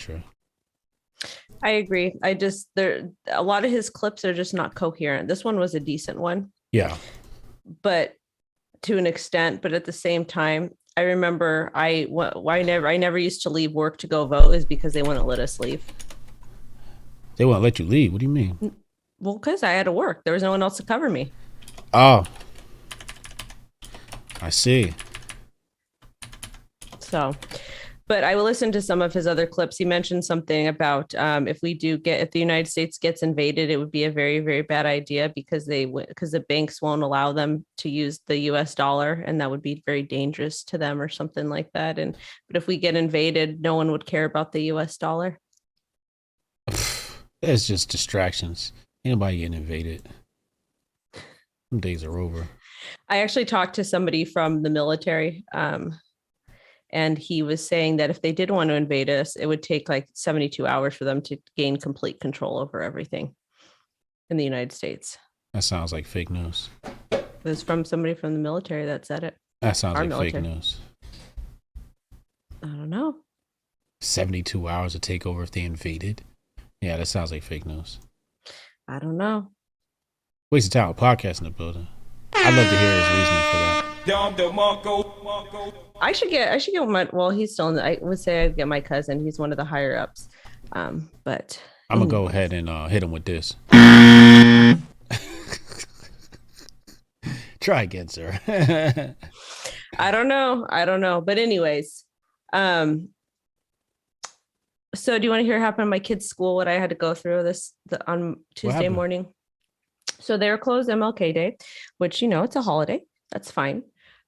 sure. I agree. I just there a lot of his clips are just not coherent. This one was a decent one, Yeah. but to an extent. But at the same time, I remember I never used to leave work to go vote is because they wouldn't let us leave. They won't let you leave. What do you mean? Well, because I had to work. There was no one else to cover me. Oh, I see. So, but I will listen to some of his other clips. He mentioned something about if the United States gets invaded, it would be a very, very bad idea because because the banks won't allow them to use the U.S. dollar, and that would be very dangerous to them or something like that. And but if we get invaded, no one would care about the U.S. dollar. It's just distractions. Ain't nobody getting invaded. Them days are over. I actually talked to somebody from the military, and he was saying that if they did want to invade us, it would take like 72 hours for them to gain complete control over everything in the United States. That sounds like fake news. It was from somebody from the military that said it. That sounds Our like fake military. news. I don't know. 72 hours to take over if they invaded. Yeah, that sounds like fake news. I don't know. Waste of time. Podcast in the building. I'd love to hear his reasoning for that. I should get my, well, he's still in the, I would say I'd get my cousin. He's one of the higher ups. But I'm gonna go ahead and hit him with this. Try again, sir. I don't know. I don't know. But anyways, um, so do you want to hear what happened at my kids' school? What I had to go through on What Tuesday happened? morning. So they were closed MLK Day, which it's a holiday. That's fine.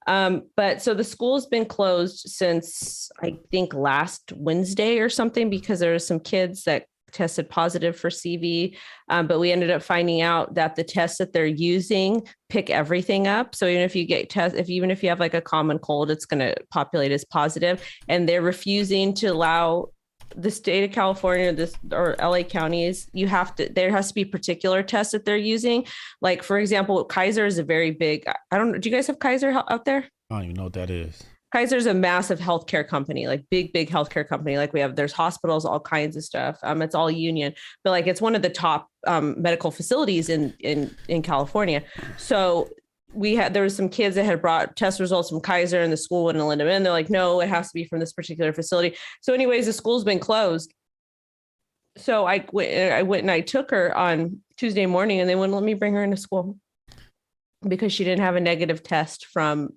But so the school's been closed since I think last Wednesday or something because there were some kids that tested positive for CV. But we ended up finding out that the tests that they're using pick everything up. So even if you get test, if even if you have like a common cold, it's going to populate as positive. And they're refusing to allow the state of California, this or LA counties, there has to be particular tests that they're using. Like for example, Kaiser is a very big. I don't know. Do you guys have Kaiser out there? I don't even know what that is. Kaiser's a massive healthcare company, like big healthcare company. Like there's hospitals, all kinds of stuff. It's all union, but like it's one of the top medical facilities in California. So there was some kids that had brought test results from Kaiser, and the school wouldn't let them in. They're like, no, it has to be from this particular facility. So, anyways, the school's been closed. So I went and I took her on Tuesday morning, and they wouldn't let me bring her into school because she didn't have a negative test from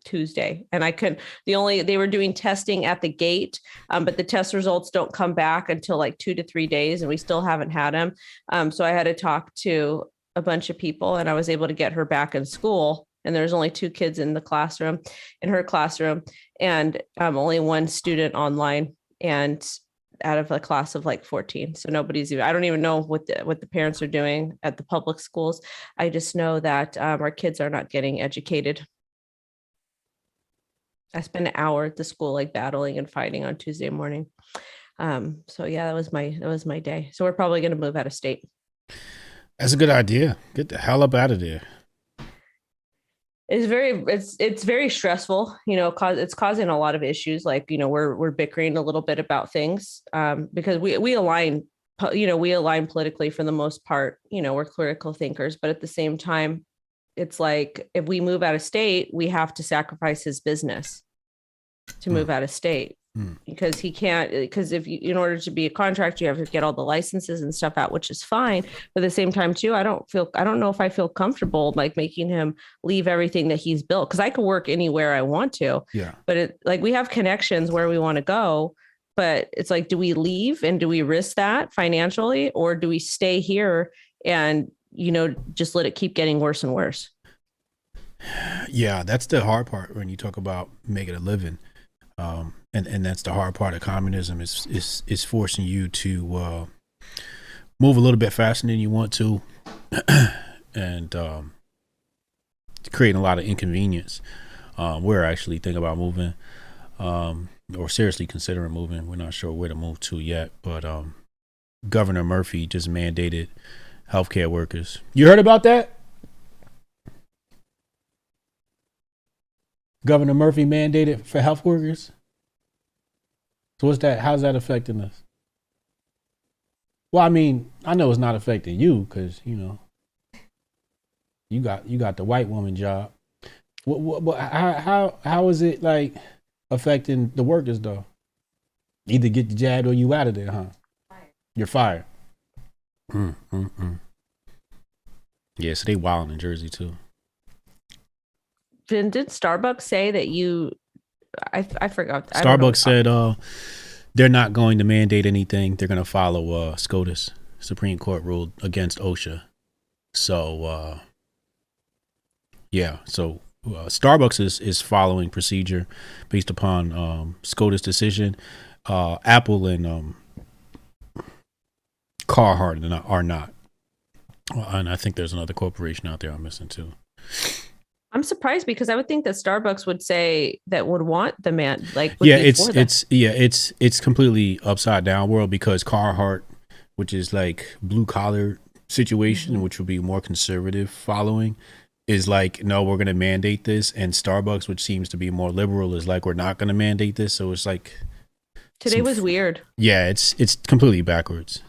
Tuesday. And I couldn't, they were doing testing at the gate, but the test results don't come back until like 2 to 3 days, and we still haven't had them. So I had to talk to a bunch of people, and I was able to get her back in school. And there's only 2 kids in her classroom, and only one student online, and out of a class of like 14. So I don't even know what the parents are doing at the public schools. I just know that our kids are not getting educated. I spent an hour at the school, like battling and fighting on Tuesday morning. So yeah, that was my day. So we're probably going to move out of state. That's a good idea. Get the hell up out of there. It's very stressful, it's causing a lot of issues. Like, we're bickering a little bit about things, because we align, we align politically for the most part. We're critical thinkers, but at the same time, it's like if we move out of state, we have to sacrifice his business to move out of state, because he can't, because in order to be a contractor, you have to get all the licenses and stuff out, which is fine. But at the same time too, I don't know if I feel comfortable like making him leave everything that he's built, because I could work anywhere I want to. Yeah. But like we have connections where we want to go, but it's like, do we leave and do we risk that financially, or do we stay here and just let it keep getting worse and worse? Yeah, that's the hard part when you talk about making a living. And that's the hard part of communism is forcing you to move a little bit faster than you want to, and creating a lot of inconvenience. We're actually thinking about moving, or seriously considering moving. We're not sure where to move to yet, but Governor Murphy just mandated healthcare workers. You heard about that? Governor Murphy mandated for health workers. So what's that? How's that affecting us? Well, I mean, I know it's not affecting you because you got the white woman job. How is it like affecting the workers though? Either get the jab or you out of there, huh? You're fired. Mm. Yeah, so they wild in Jersey too. Did Starbucks say that you? I forgot. Starbucks said they're not going to mandate anything. They're going to follow SCOTUS. Supreme Court ruled against OSHA. So yeah, so Starbucks is following procedure based upon SCOTUS decision. Apple and Carhartt are not. And I think there's another corporation out there I'm missing too. I'm surprised because I would think that Starbucks would say that would want the man like it's completely upside down world because Carhartt, which is like blue collar situation, which would be more conservative following, is like no, we're gonna mandate this, and Starbucks, which seems to be more liberal, is like we're not gonna mandate this. So it's like today was weird. Yeah, it's completely backwards.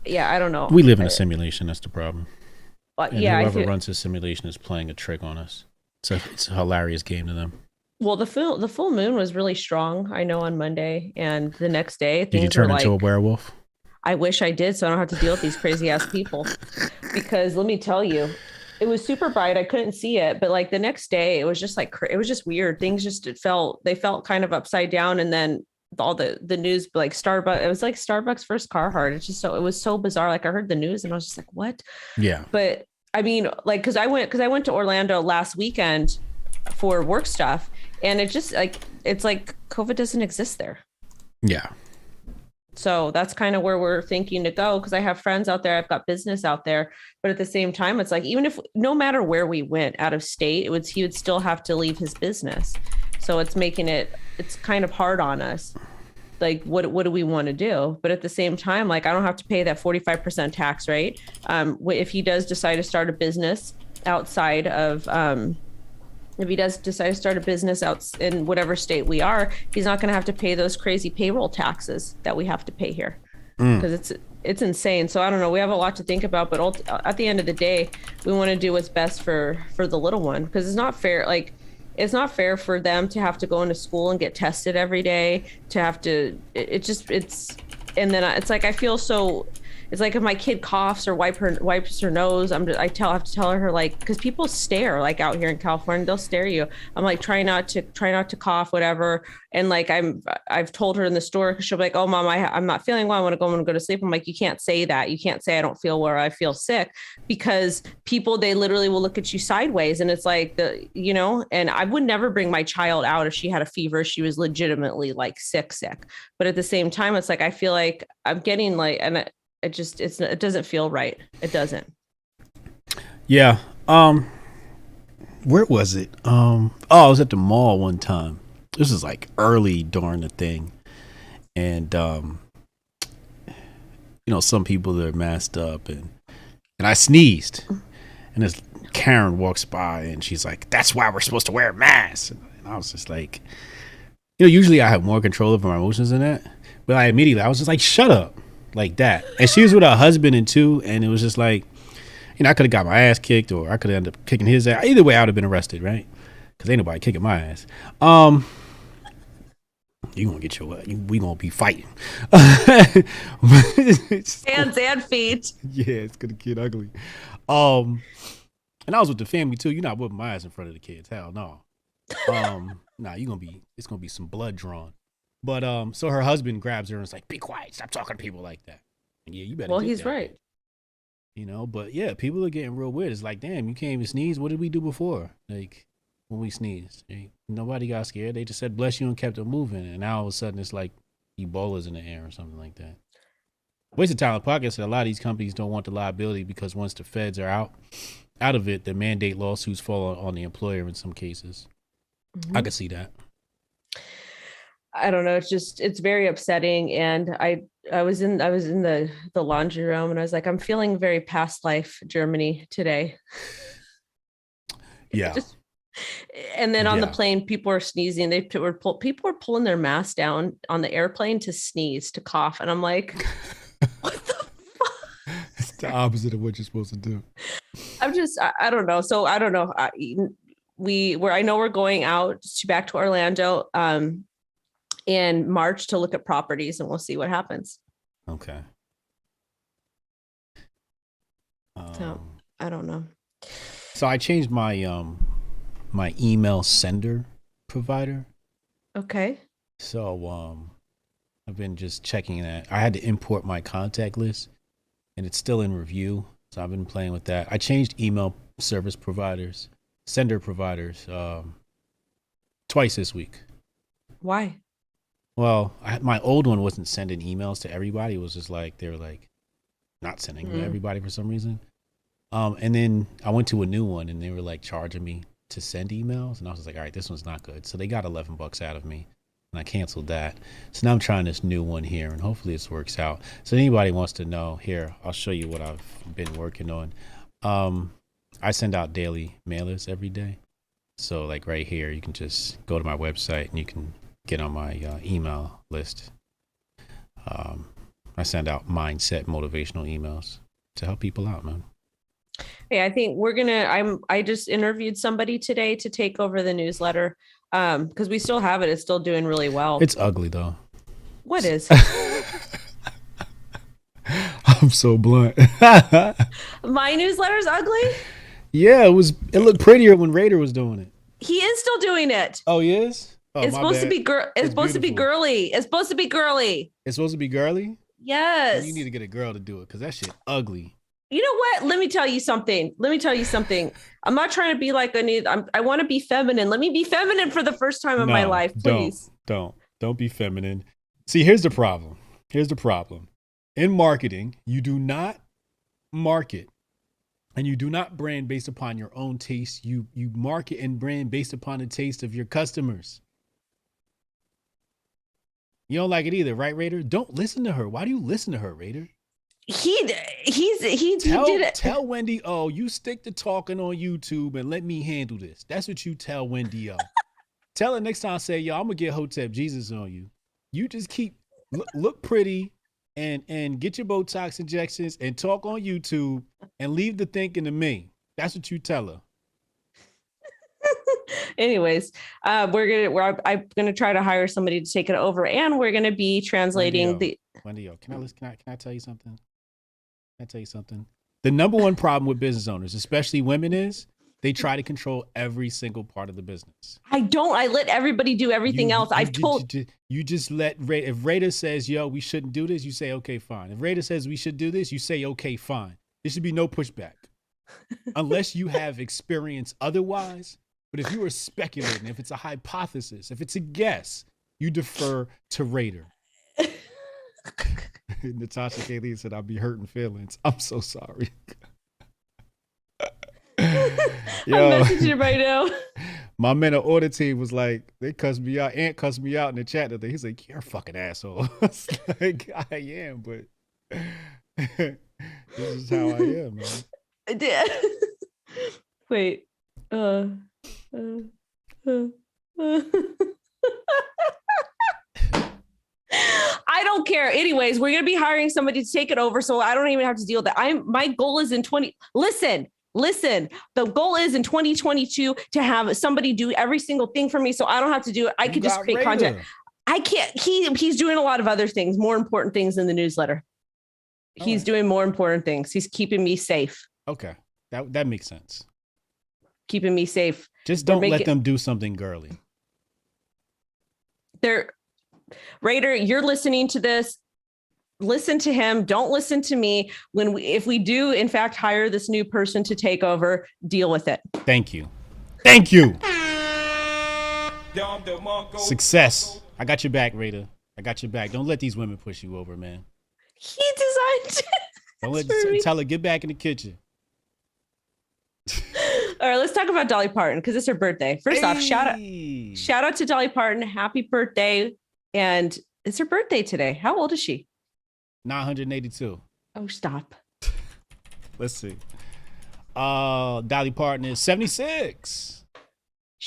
Yeah, I don't know. We live in a simulation. That's the problem. And yeah, whoever runs this simulation is playing a trick on us. It's a hilarious game to them. Well, the full moon was really strong. I know on Monday and the next day. Did you turn into a werewolf? I wish I did, so I don't have to deal with these crazy ass people. Because let me tell you, it was super bright. I couldn't see it, but like the next day, it was just like it was just weird. Things just they felt kind of upside down, and then all the news like Starbucks. It was like Starbucks versus Carhartt. It's just it was so bizarre. Like I heard the news and I was just like, what? Yeah. But I mean, like, because I went to Orlando last weekend for work stuff, and it just like it's like COVID doesn't exist there. Yeah. So that's kind of where we're thinking to go because I have friends out there, I've got business out there, but at the same time, it's like even if no matter where we went out of state, he would still have to leave his business. So it's kind of hard on us. Like, what do we want to do? But at the same time, like, I don't have to pay that 45% tax rate. If he does decide to start a business outside of, if he does decide to start a business out in whatever state we are, he's not going to have to pay those crazy payroll taxes that we have to pay here because it's insane. So I don't know. We have a lot to think about, but at the end of the day, we want to do what's best for the little one because it's not fair. Like, it's not fair for them to have to go into school and get tested every day, to have to, and then it's like, I feel so, it's like if my kid coughs or wipes her nose, I have to tell her like, cause people stare like out here in California, they'll stare at you. I'm like, try not to cough, whatever. And like, I've told her in the store, cause she'll be like, oh mom, I'm not feeling well. I'm going to go to sleep. I'm like, you can't say that. You can't say I don't feel well or I feel sick because they literally will look at you sideways. And it's like and I would never bring my child out if she had a fever. She was legitimately like sick. But at the same time, it's like, I feel like I'm getting like, and it doesn't feel right. It doesn't. Yeah. Where was it? I was at the mall one time. This is like early during the thing. And, some people are masked up and I sneezed and this Karen walks by and she's like, that's why we're supposed to wear masks. And I was just like, usually I have more control over my emotions than that. But I was just like, shut up. Like that. And she was with her husband and two, and it was just like, I could have got my ass kicked or I could have ended up kicking his ass. Either way, I would have been arrested, right? Because ain't nobody kicking my ass. You gonna get we gonna be fighting. Hands and feet. Yeah, it's gonna get ugly. And I was with the family too. You're not whooping my ass in front of the kids. Hell no. Nah, it's gonna be some blood drawn. But so her husband grabs her and is like, be quiet, stop talking to people like that. And yeah, you better. Well, he's right. But yeah, people are getting real weird. It's like, damn, you can't even sneeze. What did we do before? Like when we sneezed, nobody got scared. They just said bless you and kept it moving. And now all of a sudden it's like Ebola's in the air or something like that. Waste of time. Pocket said a lot of these companies don't want the liability because once the feds are out of it, the mandate lawsuits fall on the employer in some cases. Mm-hmm. I could see that. I don't know. It's very upsetting. And I was in the laundry room and I was like, I'm feeling very past life Germany today. Yeah. And then on the Yeah. plane, people are sneezing. People were pulling their masks down on the airplane to sneeze, to cough. And I'm like, what the fuck? It's the opposite of what you're supposed to do. I don't know. So I don't know. I know we're going out back to Orlando in March to look at properties, and we'll see what happens. Okay. So I don't know. So I changed my my email sender provider. Okay. So I've been just checking that. I had to import my contact list, and it's still in review. So I've been playing with that. I changed email service providers, sender providers, twice this week. Why? Well, my old one wasn't sending emails to everybody. It was just like they were like not sending to everybody for some reason. And then I went to a new one, and they were like charging me to send emails, and I was like, all right, this one's not good. So they got $11 out of me, and I canceled that. So now I'm trying this new one here, and hopefully this works out. So anybody wants to know, here, I'll show you what I've been working on. I send out daily mailers every day. So like right here, you can just go to my website and you can get on my email list. I send out mindset motivational emails to help people out, man. Hey, I think I just interviewed somebody today to take over the newsletter. Because we still have it. It's still doing really well. It's ugly though. What is? I'm so blunt. My newsletter's ugly? Yeah, it looked prettier when Raider was doing it. He is still doing it. Oh, he is? Oh, it's supposed to be it's supposed to be girly. It's supposed to be girly. It's supposed to be girly? Yes. Well, you need to get a girl to do it because that shit ugly. You know what? Let me tell you something. I'm not trying to be like I want to be feminine. Let me be feminine for the first time in my life, please. Don't be feminine. See, here's the problem. In marketing, you do not market and you do not brand based upon your own taste. You market and brand based upon the taste of your customers. You don't like it either, right, Raider? Don't listen to her. Why do you listen to her, Raider? He did it. Tell Wendy O, you stick to talking on YouTube and let me handle this. That's what you tell Wendy O. Tell her next time, say, yo, I'm gonna get Hotep Jesus on you. You just keep look pretty and get your Botox injections and talk on YouTube and leave the thinking to me. That's what you tell her. Anyways, I'm gonna try to hire somebody to take it over, and we're gonna be translating Wendy O, can I tell you something? The number one problem with business owners, especially women, is they try to control every single part of the business. I let everybody do everything else. You just let if Raider says, yo, we shouldn't do this, you say, okay, fine. If Raider says we should do this, you say, okay, fine. There should be no pushback unless you have experience otherwise. But if you are speculating, if it's a hypothesis, if it's a guess, you defer to Raider. Natasha Kaylee said, I'll be hurting feelings. I'm so sorry. I'm messaging it right now. My men of order team was like, they cussed me out. Ant cussed me out in the chat today. He's like, you're a fucking asshole. I was like, I am, but this is how I am, man. Wait. I don't care. Anyways, we're gonna be hiring somebody to take it over, so I don't even have to deal with that. My goal is Listen, the goal is in 2022 to have somebody do every single thing for me, so I don't have to do it. I could just create content. I can't. He's doing a lot of other things, more important things in the newsletter. He's doing more important things. He's keeping me safe. Okay, that makes sense. Keeping me safe. Just don't let them do something girly. Raider, you're listening to this. Listen to him. Don't listen to me. If we do, in fact, hire this new person to take over, deal with it. Thank you. Success. I got your back, Raider. I got your back. Don't let these women push you over, man. He designed it. Tell her, get back in the kitchen. All right, let's talk about Dolly Parton because it's her birthday. First off, shout out to Dolly Parton. Happy birthday. And it's her birthday today. How old is she? 982. Oh, stop. Let's see. Dolly Parton is 76.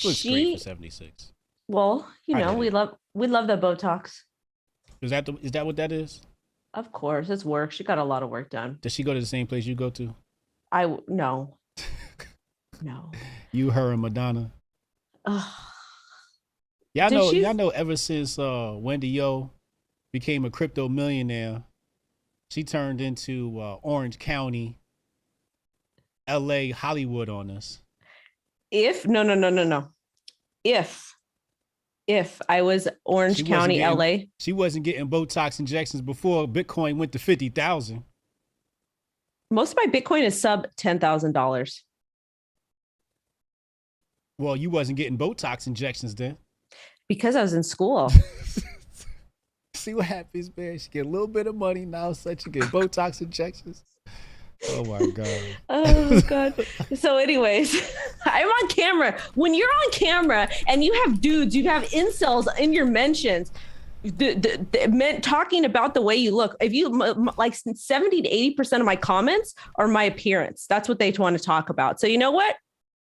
Looks great for She, 76. well, you I know, get it. we love the Botox. Is that what that is? Of course, it's work. She got a lot of work done. Does she go to the same place you go to? No, no. You, her, and Madonna. Ugh. Did Y'all she? know. Ever since Wendy O became a crypto millionaire, she turned into Orange County, L.A., Hollywood on us. If no, no, no, no, no. If I was She Orange wasn't County, getting LA, she wasn't getting Botox injections before Bitcoin went to 50,000. most of my Bitcoin is sub $10,000 Well, you wasn't getting Botox injections then. because I was in school. See what happens, man. She get a little bit of money now, so she get Botox injections. Oh my god. Oh god. So anyways, I'm on camera. When you're on camera and you have dudes, you have incels in your mentions, the men talking about the way you look. If you like 70 to 80% of my comments are my appearance. That's what they want to talk about. So you know what?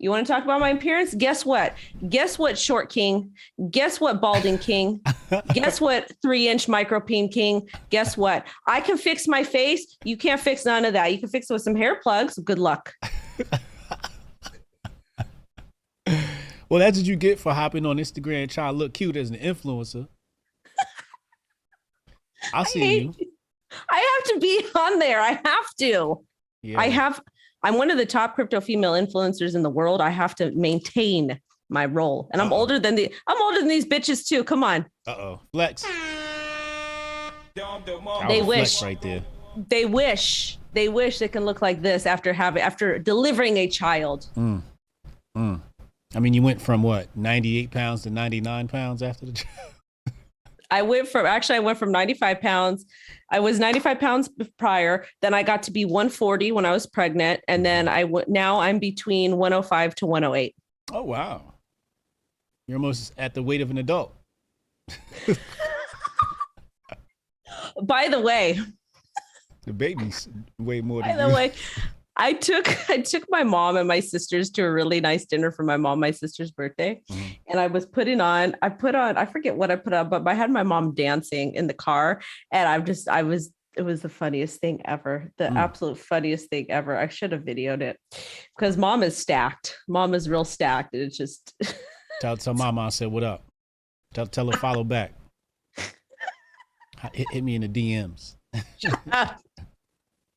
You want to talk about my appearance? Guess what? Guess what, short king? Guess what, balding king? Guess what, 3-inch micro peen king? Guess what? I can fix my face. You can't fix none of that. You can fix it with some hair plugs. Good luck. Well, that's what you get for hopping on Instagram and trying to look cute as an influencer. I'll see you. I have to be on there. I have to. Yeah. I'm one of the top crypto female influencers in the world. I have to maintain my role. And I'm older than these bitches too. Come on. Flex. They wish right there. They wish they can look like this after delivering a child. I mean, you went from what, 98 pounds to 99 pounds after the I went from 95 pounds. I was 95 pounds prior. Then I got to be 140 when I was pregnant. And then now I'm between 105 to 108. Oh, wow. You're almost at the weight of an adult. By the way, the baby's way more than by the way, I took my mom and my sisters to a really nice dinner for my mom, my sister's birthday. And I put on, I forget what I put on, but I had my mom dancing in the car. And it was the funniest thing ever. The absolute funniest thing ever. I should have videoed it because mom is stacked. Mom is real stacked. And it's just. Tell mama I said, what up? Tell her follow back. Hit me in the DMs.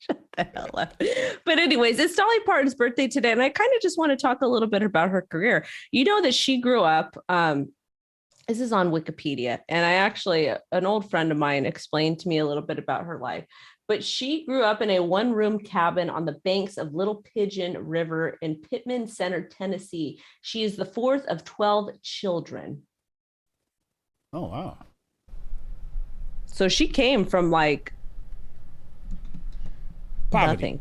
Shut the hell up. But anyways, it's Dolly Parton's birthday today. And I kind of just want to talk a little bit about her career. You know that she grew up, this is on Wikipedia. And an old friend of mine explained to me a little bit about her life. But she grew up in a one-room cabin on the banks of Little Pigeon River in Pittman Center, Tennessee. She is the fourth of 12 children. Oh, wow. So she came from like poverty.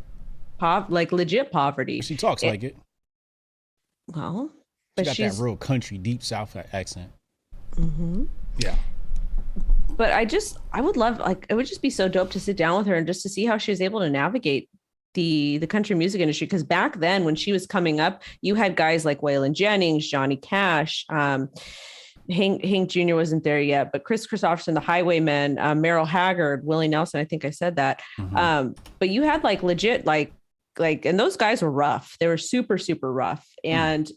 Nothing. Like legit poverty. She talks like it. Well, she got that real country, deep South accent. Mm-hmm. Yeah. But I would love, like, it would just be so dope to sit down with her and just to see how she was able to navigate the country music industry. Because back then when she was coming up, you had guys like Waylon Jennings, Johnny Cash, Hank Jr. wasn't there yet, but Chris Christopherson, the Highwaymen, Merrill Haggard, Willie Nelson. I think I said that. Mm-hmm. But you had like legit, like, and those guys were rough. They were super, super rough. And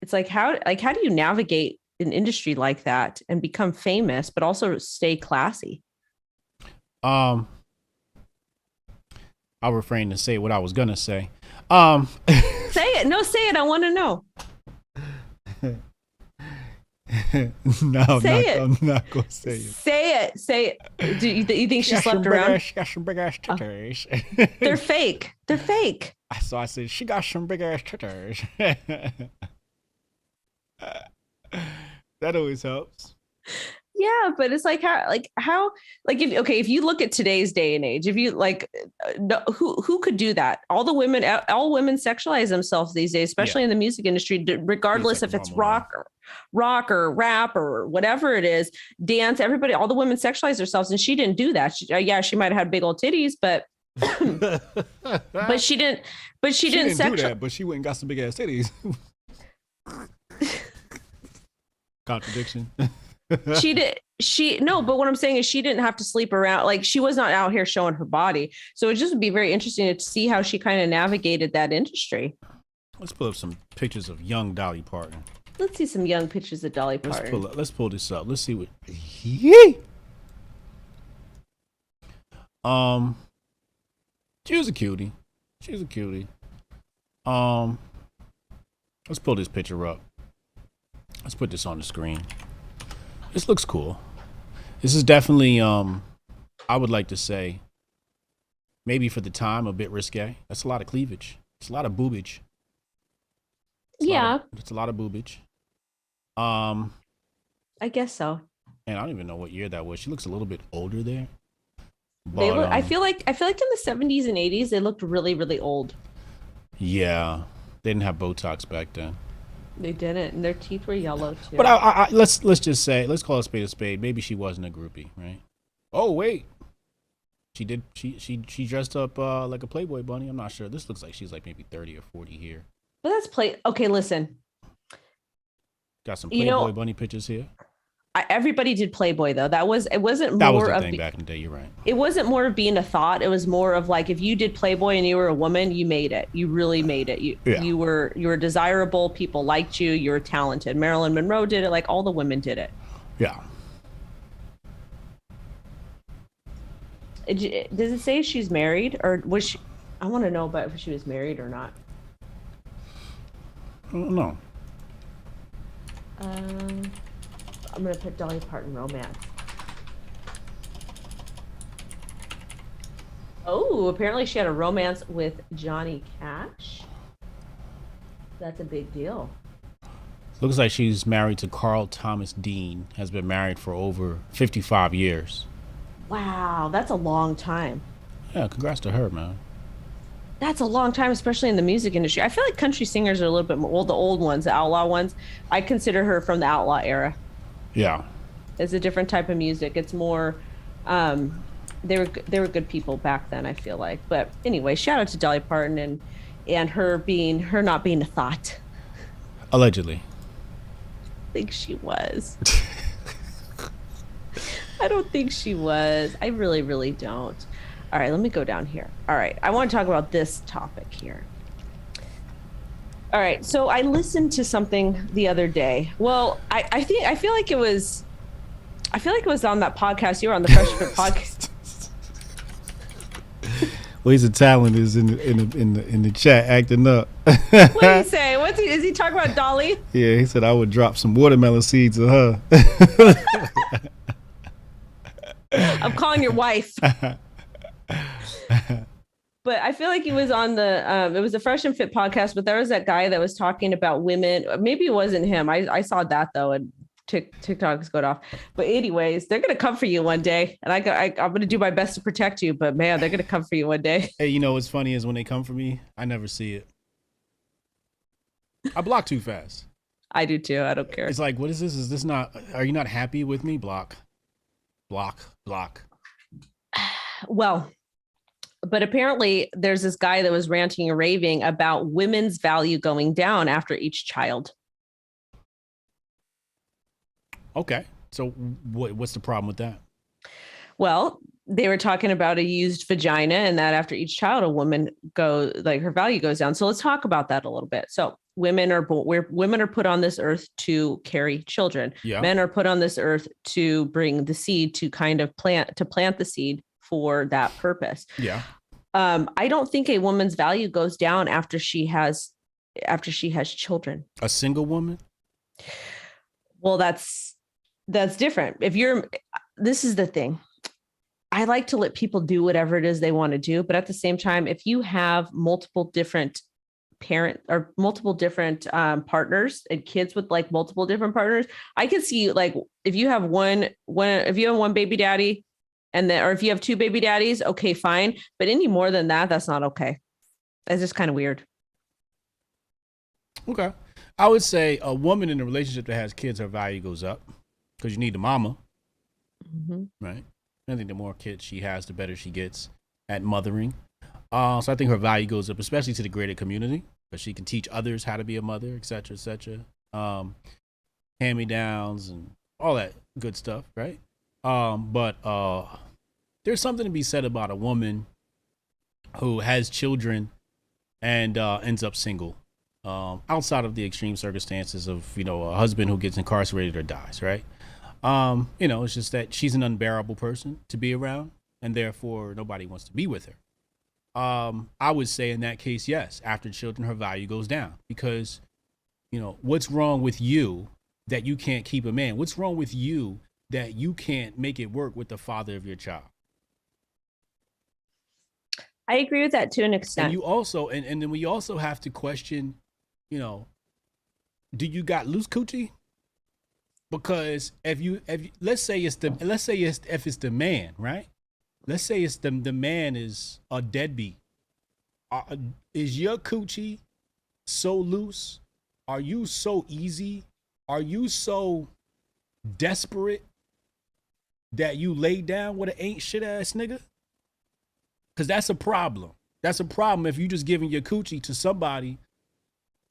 it's like, how do you navigate an industry like that and become famous, but also stay classy? I'll refrain to say what I was gonna say. Say it. No, say it. I want to know. No, say it. I'm not gonna say it. Say it. Do you think she slept around? She got some big ass titties. They're fake. They're fake. So I said she got some big ass titties. That always helps. Yeah, but it's like how if you look at today's day and age, if you like, who could do that? All women sexualize themselves these days, especially in the music industry, regardless if it's rock or rap or whatever it is, dance. Everybody, all the women sexualize themselves, and she didn't do that. She might have had big old titties, but but she didn't. But she didn't do that. But she went and got some big ass titties. Contradiction. No, but what I'm saying is she didn't have to sleep around. Like she was not out here showing her body. So it just would be very interesting to see how she kind of navigated that industry. Let's pull up some pictures of young Dolly Parton. Let's see some young pictures of Dolly Parton. Let's pull this up. Let's see what. She was a cutie. Let's pull this picture up. Let's put this on the screen. This looks cool. This is definitely, I would like to say, maybe for the time, a bit risque. That's a lot of cleavage. It's a lot of boobage. It's a lot of boobage. I guess so. And I don't even know what year that was. She looks a little bit older there. But, I feel like in the 70s and 80s they looked really, really old. Yeah, they didn't have Botox back then. They didn't, and their teeth were yellow too. But I let's just say, let's call a spade a spade. Maybe she wasn't a groupie, right? Oh wait, she did. She dressed up like a Playboy bunny. I'm not sure. This looks like she's like maybe 30 or 40 here. But that's Okay, listen. Got some Playboy bunny pictures here. Everybody did Playboy though. That was the thing back in the day. You're right. It wasn't more of being a thought. It was more of like, if you did Playboy and you were a woman, you made it. You really made it. You were desirable. People liked you. You were talented. Marilyn Monroe did it. Like all the women did it. Yeah. Does it say she's married, or was she? I want to know about if she was married or not. I don't know. I'm going to put Dolly Parton romance. Oh, apparently she had a romance with Johnny Cash. That's a big deal. Looks like she's married to Carl Thomas Dean. Has been married for over 55 years. Wow, that's a long time. Yeah, congrats to her, man. That's a long time, especially in the music industry. I feel like country singers are a little bit more, well, the old ones, the outlaw ones. I consider her from the outlaw era. Yeah. It's a different type of music. It's more, they were good people back then, I feel like. But anyway, shout out to Dolly Parton and her not being a thought. Allegedly. I think she was. I don't think she was. I really, really don't. All right, let me go down here. All right, I want to talk about this topic here. All right, so I listened to something the other day. Well, I feel like it was on that podcast. You were on the Fresh Fit podcast. Ways of Talent is in the chat acting up. What did he say? Is he talking about Dolly? Yeah, he said I would drop some watermelon seeds at her. I'm calling your wife. But I feel like he was on it was a Fresh and Fit podcast, but there was that guy that was talking about women. Maybe it wasn't him. I saw that though, and TikTok's going off. But anyways, they're going to come for you one day. And I'm going to do my best to protect you, but man, they're going to come for you one day. Hey, you know what's funny is when they come for me, I never see it. I block too fast. I do too. I don't care. It's like, what is this? Is this not, are you not happy with me? Block. Well, but apparently there's this guy that was ranting and raving about women's value going down after each child. Okay. So what's the problem with that? Well, they were talking about a used vagina and that after each child, a woman her value goes down. So let's talk about that a little bit. So women are put on this earth to carry children. Yeah. Men are put on this earth to bring the seed, to kind of plant the seed for that purpose. Yeah. I don't think a woman's value goes down after she has children. A single woman? Well, that's different. This is the thing. I like to let people do whatever it is they want to do, but at the same time, if you have multiple different partners and kids with like multiple different partners, I can see like if you have one baby daddy or if you have two baby daddies, okay, fine. But any more than that, that's not okay. That's just kind of weird. Okay. I would say a woman in a relationship that has kids, her value goes up because you need the mama. Mm-hmm. Right. I think the more kids she has, the better she gets at mothering. So I think her value goes up, especially to the greater community, because she can teach others how to be a mother, et cetera, et cetera. hand-me-downs and all that good stuff, right? But there's something to be said about a woman who has children and ends up single, outside of the extreme circumstances of, you know, a husband who gets incarcerated or dies, right? You know, it's just that she's an unbearable person to be around, and therefore nobody wants to be with her. I would say in that case, yes, after children, her value goes down because, you know, what's wrong with you that you can't keep a man? What's wrong with you that you can't make it work with the father of your child? I agree with that to an extent. And you also, and then we also have to question, you know, do you got loose coochie? Because if you let's say it's the man, right? Let's say it's the man is a deadbeat. Is your coochie so loose? Are you so easy? Are you so desperate that you lay down with an ain't shit ass nigga? Because that's a problem. That's a problem if you just giving your coochie to somebody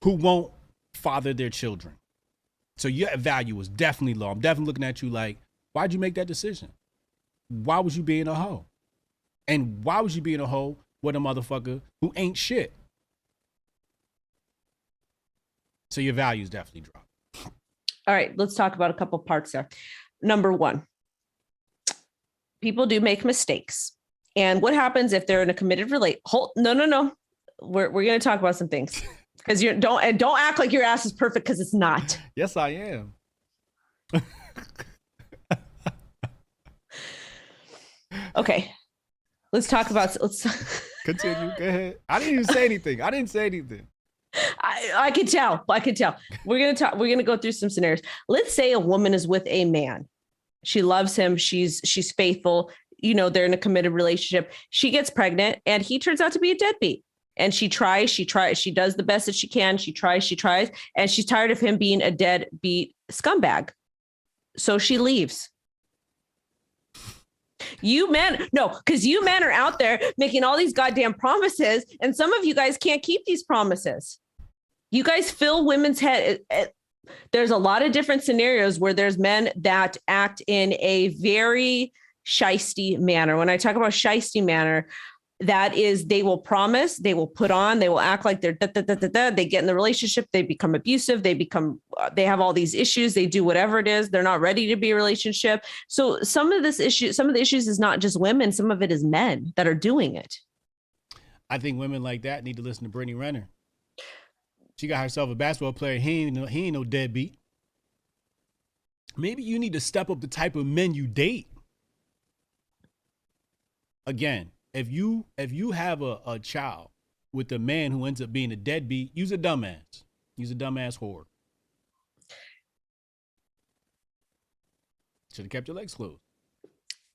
who won't father their children. So your value is definitely low. I'm definitely looking at you like, why'd you make that decision? Why was you being a hoe? And why was you being a hoe with a motherfucker who ain't shit? So your values definitely drop. All right, let's talk about a couple parts there. Number one, people do make mistakes. And what happens if they're in a committed relationship? No. We're going to talk about some things because don't act like your ass is perfect because it's not. Yes, I am. Okay, let's Continue. Go ahead. I didn't even say anything. I can tell. We're going to go through some scenarios. Let's say a woman is with a man. She loves him. She's faithful. You know, they're in a committed relationship. She gets pregnant and he turns out to be a deadbeat. And she does the best that she can. She tries, and she's tired of him being a deadbeat scumbag. So she leaves. Because you men are out there making all these goddamn promises, and some of you guys can't keep these promises. You guys fill women's head. There's a lot of different scenarios where there's men that act in a very shisty manner. When I talk about shisty manner, that is, they will promise, they will put on, they will act like they're they get in the relationship, they become abusive, they have all these issues, they do whatever it is, they're not ready to be a relationship. So some of the issues is not just women, some of it is men that are doing it. I think women like that need to listen to Brittany Renner. She got herself a basketball player. He ain't no deadbeat. Maybe you need to step up the type of men you date. Again, if you have a child with a man who ends up being a deadbeat, you's a dumbass. You's a dumbass whore. Should have kept your legs closed.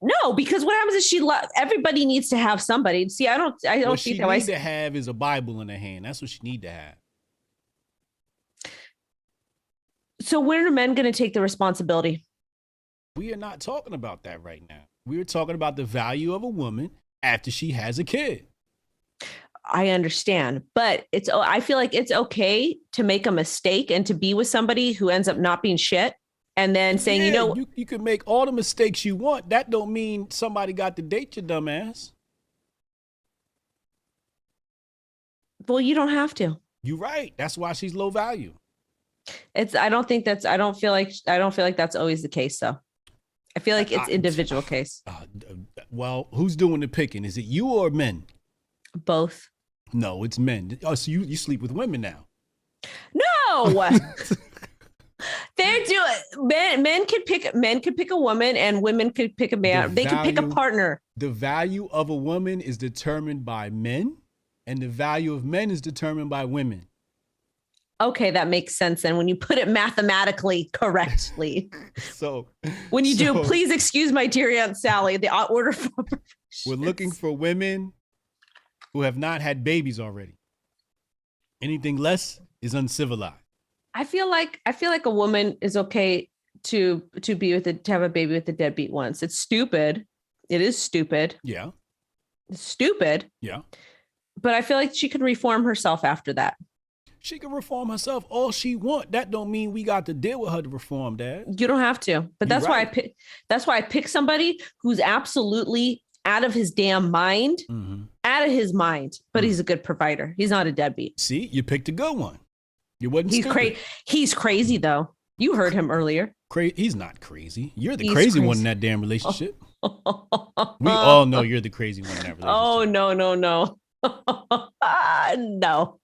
No, because what happens is everybody needs to have somebody. See, I don't what see she that. Need to have is a Bible in her hand. That's what she need to have. So when are men going to take the responsibility? We are not talking about that right now. We are talking about the value of a woman after she has a kid. I understand, but I feel like it's okay to make a mistake and to be with somebody who ends up not being shit and then saying, you can make all the mistakes you want. That don't mean somebody got to date your dumb ass. Well, you don't have to. You're right. That's why she's low value. I don't feel like that's always the case though. I feel like it's individual case. Well, who's doing the picking? Is it you or men? Both. No, it's men. Oh, so you sleep with women now? No. They're doing men could pick a woman and women could pick a man. They could pick a partner. The value of a woman is determined by men, and the value of men is determined by women. Okay, that makes sense. And when you put it mathematically correctly. Please excuse my dear Aunt Sally, the order for we're looking for women who have not had babies already. Anything less is uncivilized. I feel like a woman is okay to have a baby with a deadbeat once. It's stupid. It is stupid. Yeah. It's stupid. Yeah. But I feel like she can reform herself after that. She can reform herself all she want. That don't mean we got to deal with her to reform, Dad. You don't have to. But that's why I pick. That's why I pick somebody who's absolutely out of his damn mind, out of his mind. But he's a good provider. He's not a deadbeat. See, you picked a good one. You wasn't. He's crazy. He's crazy though. You heard him earlier. He's not crazy. You're the crazy one in that damn relationship. We all know you're the crazy one in that relationship. Oh no. No. No.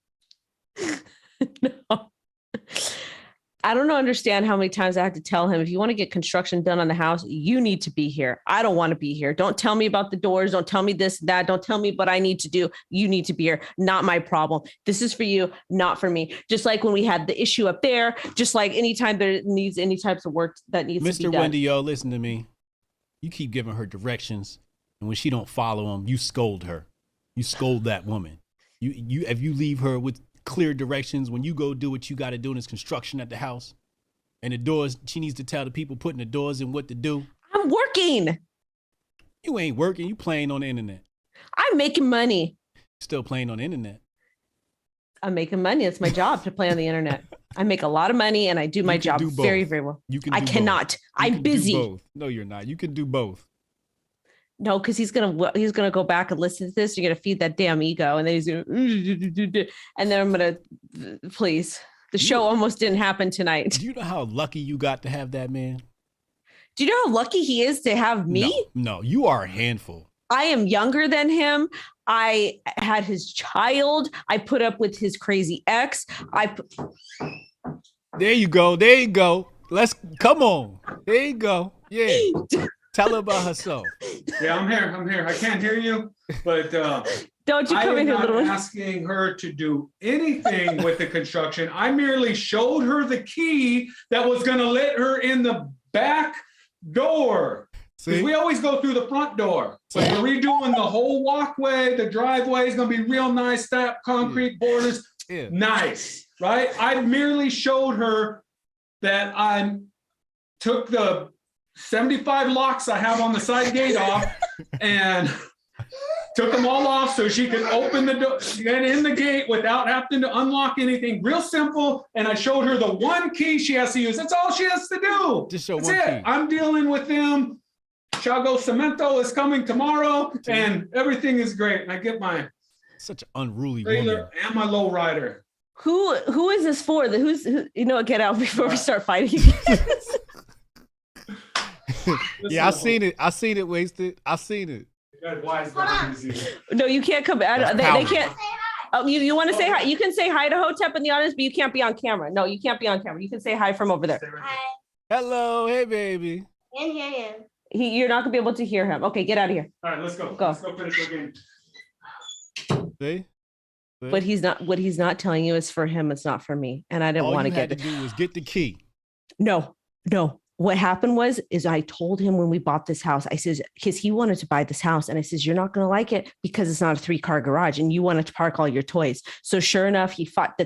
I don't understand how many times I have to tell him, if you want to get construction done on the house, you need to be here. I don't want to be here. Don't tell me about the doors. Don't tell me this, that. Don't tell me what I need to do. You need to be here. Not my problem. This is for you, not for me. Just like when we had the issue up there, just like anytime there needs any types of work that needs to be done. Mr. Wendy O, listen to me. You keep giving her directions, and when she don't follow them, you scold her. You scold that woman. If you leave her with clear directions, when you go do what you got to do in this construction at the house, and the doors, she needs to tell the people putting the doors in what to do. I'm working. You ain't working. You playing on the internet. I'm making money. Still playing on the internet. I'm making money. It's my job to play on the internet. I make a lot of money and I do my job very, very well. I cannot. I'm busy. Both. No, you're not. You can do both. No, because he's gonna go back and listen to this. You're gonna feed that damn ego, and then he's gonna, and then I'm gonna, please. The show almost didn't happen tonight. Do you know how lucky you got to have that man? Do you know how lucky he is to have me? No, you are a handful. I am younger than him. I had his child. I put up with his crazy ex. There you go. There you go. Come on. There you go. Yeah. Tell her about herself. Yeah, I'm here. I can't hear you, but don't you come in here, little one. I'm not asking her to do anything with the construction. I merely showed her the key that was going to let her in the back door. Because we always go through the front door. So we're redoing the whole walkway. The driveway is going to be real nice, that concrete borders. Yeah. Nice, right? I merely showed her that I took the 75 locks I have on the side gate off and took them all off so she could open the door, get in the gate without having to unlock anything. Real simple. And I showed her the one key she has to use. That's all she has to do. Just show That's one it. key. I'm dealing with them. Chago Cemento is coming tomorrow and everything is great. And I get my such an unruly trailer woman. And my low rider. Who is this for? Who, get out before we start fighting. Yeah, I seen it, Wasted. I seen it. No, you can't come back. They can't. Oh, you want to say hi? You can say hi to Hotep in the audience, but you can't be on camera. No, you can't be on camera. You can say hi from over there. Hi. Hello, hey baby. Can't hear you. You're not gonna be able to hear him. Okay, get out of here. All right, let's go. Let's go finish the game. See? But what he's not telling you is for him. It's not for me. And I didn't want to get it. All you had to do was get the key. No. What happened is I told him when we bought this house, I says, because he wanted to buy this house. And I says, you're not going to like it because it's not a 3-car garage and you wanted to park all your toys. So sure enough, he fought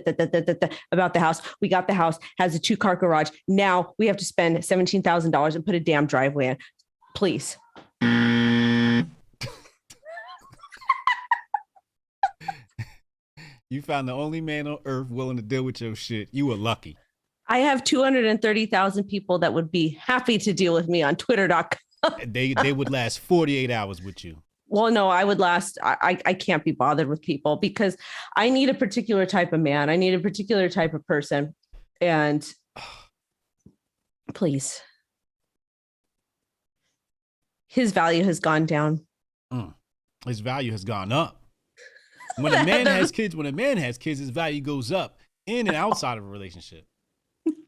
about the house. We got the house, has a 2-car garage. Now we have to spend $17,000 and put a damn driveway in. Please. You found the only man on earth willing to deal with your shit. You were lucky. I have 230,000 people that would be happy to deal with me on Twitter.com. They would last 48 hours with you. Well, no, I would last. I can't be bothered with people because I need a particular type of man. I need a particular type of person. And please. His value has gone down. His value has gone up. When a man has kids, his value goes up in and outside of a relationship.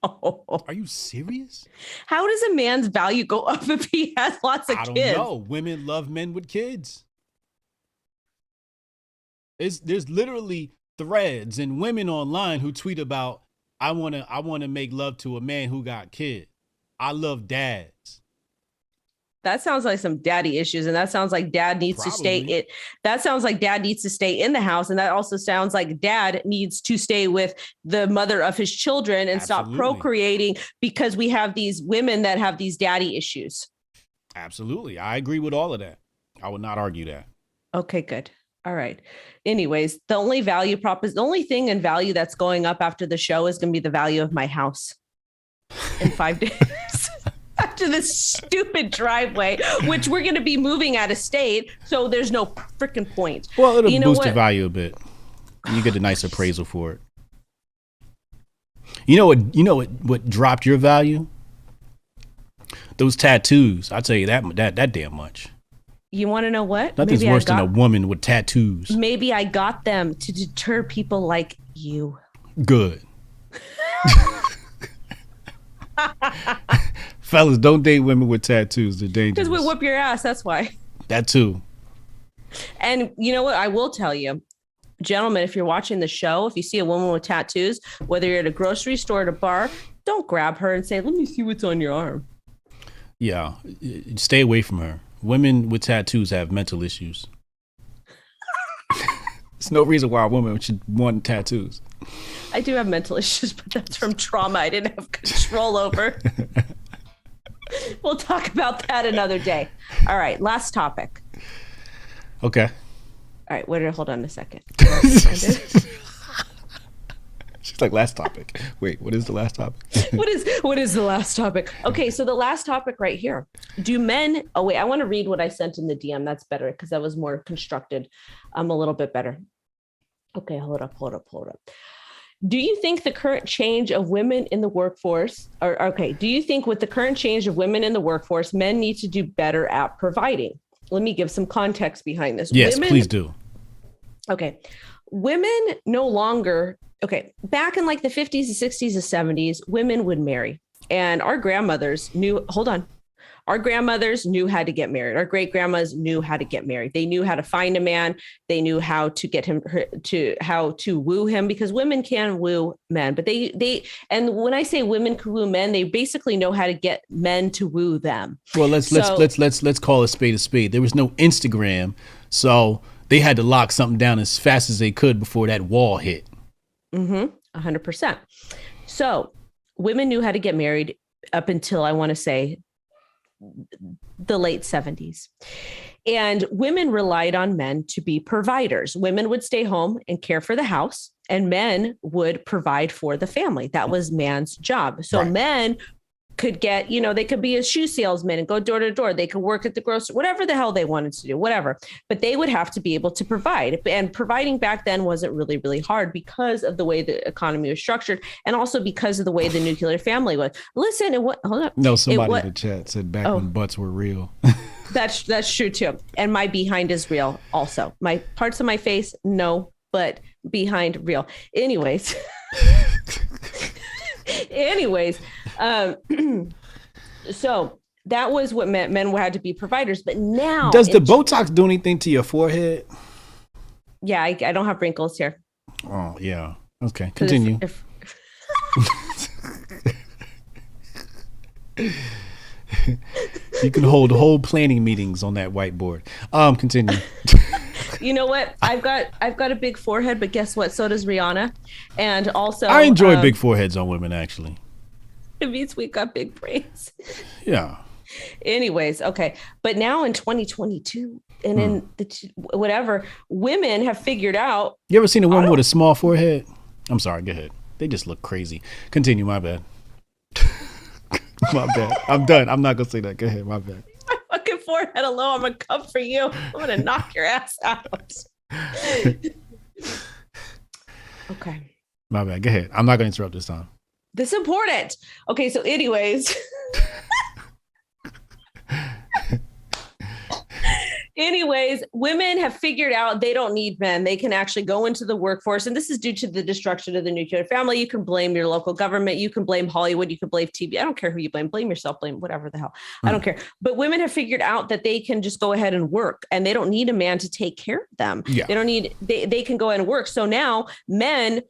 No. Are you serious? How does a man's value go up if he has lots of kids? I don't know. Women love men with kids. There's literally threads and women online who tweet about, I wanna make love to a man who got kids. I love dads. That sounds like some daddy issues. And that sounds like dad needs to stay. That sounds like dad needs to stay in the house. And that also sounds like dad needs to stay with the mother of his children and stop procreating because we have these women that have these daddy issues. Absolutely. I agree with all of that. I would not argue that. Okay, good. All right. Anyways, the only thing in value that's going up after the show is going to be the value of my house in 5 days. After this stupid driveway, which we're going to be moving out of state. So there's no freaking point. Well, it'll boost the value a bit. You get a nice appraisal for it. You know what dropped your value? Those tattoos. I'll tell you that damn much. You want to know what? Nothing's worse than a woman with tattoos. Maybe I got them to deter people like you. Good. Fellas, don't date women with tattoos. They're dangerous. Because we whoop your ass. That's why. That too. And you know what? I will tell you, gentlemen, if you're watching the show, if you see a woman with tattoos, whether you're at a grocery store or at a bar, don't grab her and say, "Let me see what's on your arm." Yeah. Stay away from her. Women with tattoos have mental issues. There's no reason why a woman should want tattoos. I do have mental issues, but that's from trauma I didn't have control over. We'll talk about that another day. All right, last topic. Okay. All right, hold on a second. She's like, last topic. Wait, what is the last topic? What is the last topic? Okay, so the last topic right here. Do men? Oh wait, I want to read what I sent in the DM. That's better because that was more constructed. A little bit better. Okay, hold up. Do you think the current change of women in the workforce, do you think with the current change of women in the workforce, men need to do better at providing? Let me give some context behind this. Yes, please do. Okay. Women no longer, back in like the 50s, the 60s, the 70s, women would marry. And our grandmothers knew how to get married. Our great grandmas knew how to get married. They knew how to find a man. They knew how to get him how to woo him, because women can woo men, but and when I say women can woo men, they basically know how to get men to woo them. Well, let's call a spade a spade. There was no Instagram, so they had to lock something down as fast as they could before that wall hit. 100%. So women knew how to get married up until, I want to say, the late 70s. And women relied on men to be providers. Women would stay home and care for the house, and men would provide for the family. That was man's job. So men could get, they could be a shoe salesman and go door to door. They could work at the grocery, whatever the hell they wanted to do, whatever. But they would have to be able to provide. And providing back then wasn't really, really hard because of the way the economy was structured, and also because of the way the nuclear family was. Listen, hold up. No, somebody in the chat said back when butts were real. That's true too. And my behind is real also. My parts of my face, no, but behind real. Anyways. So that was what men had to be providers. But now, does the Botox do anything to your forehead? Yeah, I don't have wrinkles here. Oh yeah. Okay, continue. You can hold whole planning meetings on that whiteboard. Continue. You know what? I've got a big forehead, but guess what? So does Rihanna. And also, I enjoy big foreheads on women, actually. It means we got big brains. Yeah. Anyways, okay. But now in 2022 and in whatever, women have figured out. You ever seen a woman with a small forehead? I'm sorry, go ahead. They just look crazy. Continue, my bad. My bad. I'm done. I'm not going to say that. Go ahead, my bad. My fucking forehead alone, I'm going to come for you. I'm going to knock your ass out. Okay. My bad. Go ahead. I'm not going to interrupt this time. This is important. Okay, so anyways. Women have figured out they don't need men. They can actually go into the workforce. And this is due to the destruction of the nuclear family. You can blame your local government. You can blame Hollywood. You can blame TV. I don't care who you blame. Blame yourself. Blame whatever the hell. I don't care. But women have figured out that they can just go ahead and work, and they don't need a man to take care of them. Yeah. They can go ahead and work. So now men,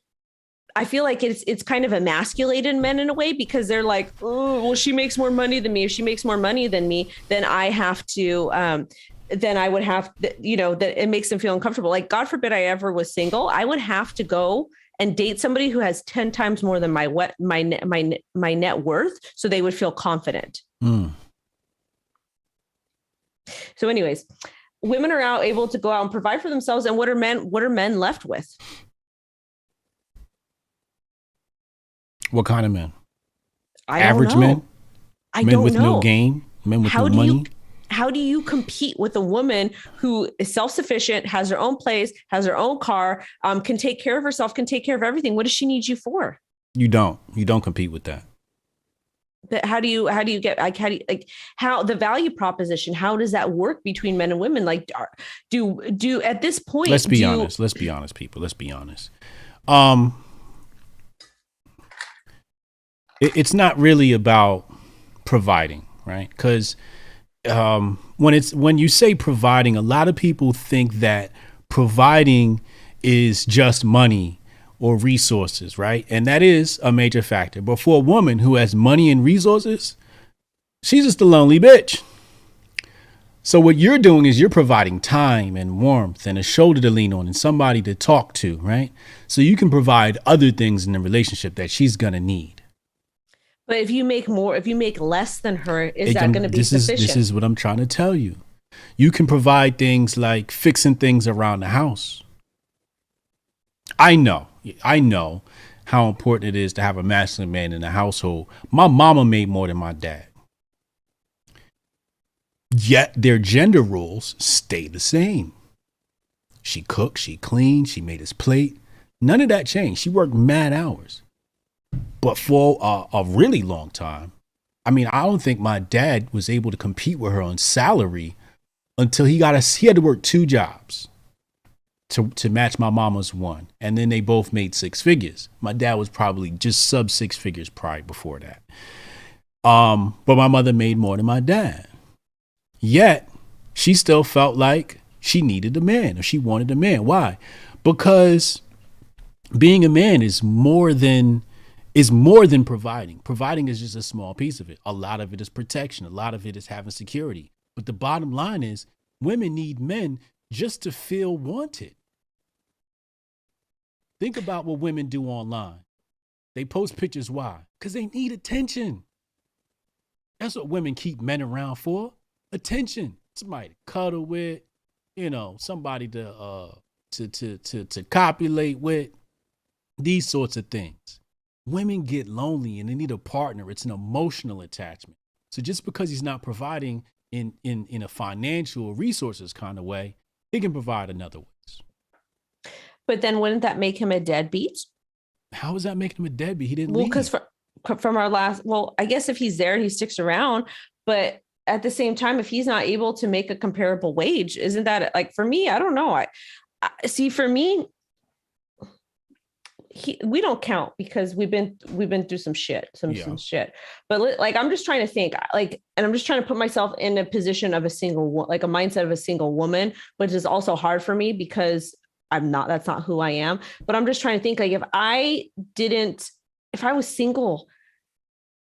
I feel like it's kind of emasculated men in a way, because they're like, oh, well, she makes more money than me. If she makes more money than me, then I have to, then I would have, that it makes them feel uncomfortable. Like, God forbid I ever was single, I would have to go and date somebody who has 10 times more than my net worth, so they would feel confident. So anyways, women are out able to go out and provide for themselves. And what are men left with? What kind of men? Average men? Men with know. no game? Men with no money? How do you compete with a woman who is self-sufficient, has her own place, has her own car, can take care of herself, can take care of everything? What does she need you for? You don't compete with that. But how do you get, like, how the value proposition, how does that work between men and women? Like, do at this point, let's be honest, people. Let's be honest. It's not really about providing, right? Because when you say providing, a lot of people think that providing is just money or resources, right? And that is a major factor. But for a woman who has money and resources, she's just a lonely bitch. So what you're doing is you're providing time and warmth and a shoulder to lean on and somebody to talk to, right? So you can provide other things in the relationship that she's going to need. But if you make less than her, is that going to be sufficient? This is what I'm trying to tell you. You can provide things like fixing things around the house. I know how important it is to have a masculine man in the household. My mama made more than my dad. Yet their gender roles stay the same. She cooked, she cleaned, she made his plate. None of that changed. She worked mad hours. But for a really long time, I mean, I don't think my dad was able to compete with her on salary until he had to work 2 jobs to match my mama's one. And then they both made 6 figures. My dad was probably just sub 6 figures probably before that. But my mother made more than my dad. Yet she still felt like she needed a man or she wanted a man. Why? Because being a man is more than providing. Providing is just a small piece of it. A lot of it is protection. A lot of it is having security. But the bottom line is women need men just to feel wanted. Think about what women do online. They post pictures. Why? Because they need attention. That's what women keep men around for. Attention. Somebody to cuddle with, somebody to copulate with, these sorts of things. Women get lonely and they need a partner. It's an emotional attachment. So just because he's not providing in a financial or resources kind of way, he can provide in other ways. But then wouldn't that make him a deadbeat? How is that making him a deadbeat? He didn't leave. Because from our last, I guess if he's there, he sticks around. But at the same time, if he's not able to make a comparable wage, isn't that like, for me, I don't know. I see, for me, we don't count because we've been through some shit, some shit. But like, I'm just trying to think, like, and I'm just trying to put myself in a position of a mindset of a single woman, which is also hard for me because that's not who I am. But I'm just trying to think, like, if I was single,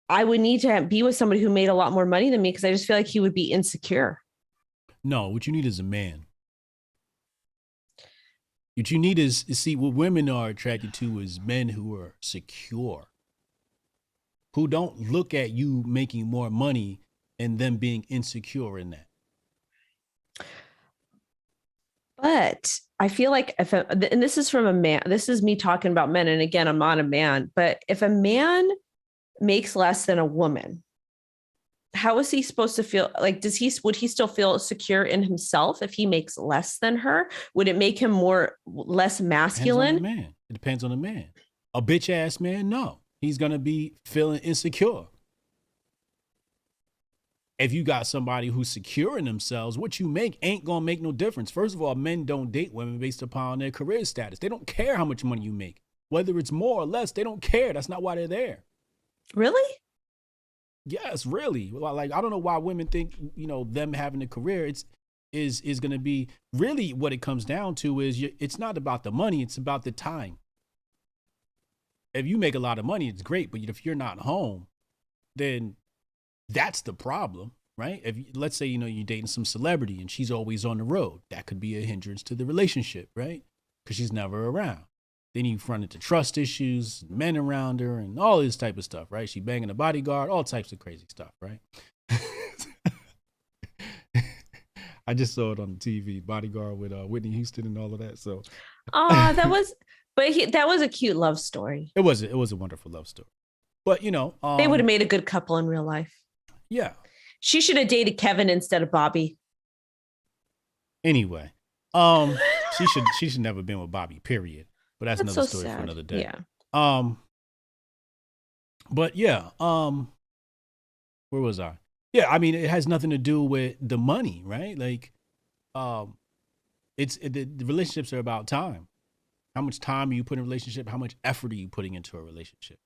I would need to be with somebody who made a lot more money than me because I just feel like he would be insecure. No, what you need is a man. What you need is see, what women are attracted to is men who are secure, who don't look at you making more money and them being insecure in that. But I feel like and this is from a man, this is me talking about men. And again, I'm not a man, but if a man makes less than a woman, how is he supposed to feel? Like, would he still feel secure in himself if he makes less than her? Would it make him less masculine? It depends on the man. A bitch ass man, no. He's going to be feeling insecure. If you got somebody who's secure in themselves, what you make ain't going to make no difference. First of all, men don't date women based upon their career status. They don't care how much money you make. Whether it's more or less, they don't care. That's not why they're there. Really? Yes, really. Like, I don't know why women think, them having a career, is going to be really what it comes down to is it's not about the money. It's about the time. If you make a lot of money, it's great. But if you're not home, then that's the problem, right? Let's say, you're dating some celebrity and she's always on the road. That could be a hindrance to the relationship, right? Because she's never around. Then you run into trust issues, men around her, and all this type of stuff, right? She banging a bodyguard, all types of crazy stuff, right? I just saw it on the TV, Bodyguard with Whitney Houston and all of that. So, Oh, that was a cute love story. it was a wonderful love story. But They would have made a good couple in real life. Yeah. She should have dated Kevin instead of Bobby. Anyway, she should never been with Bobby. Period. But that's another story for another day. Yeah. But yeah. Where was I? Yeah, I mean, it has nothing to do with the money, right? Like, the relationships are about time. How much time are you putting in a relationship? How much effort are you putting into a relationship?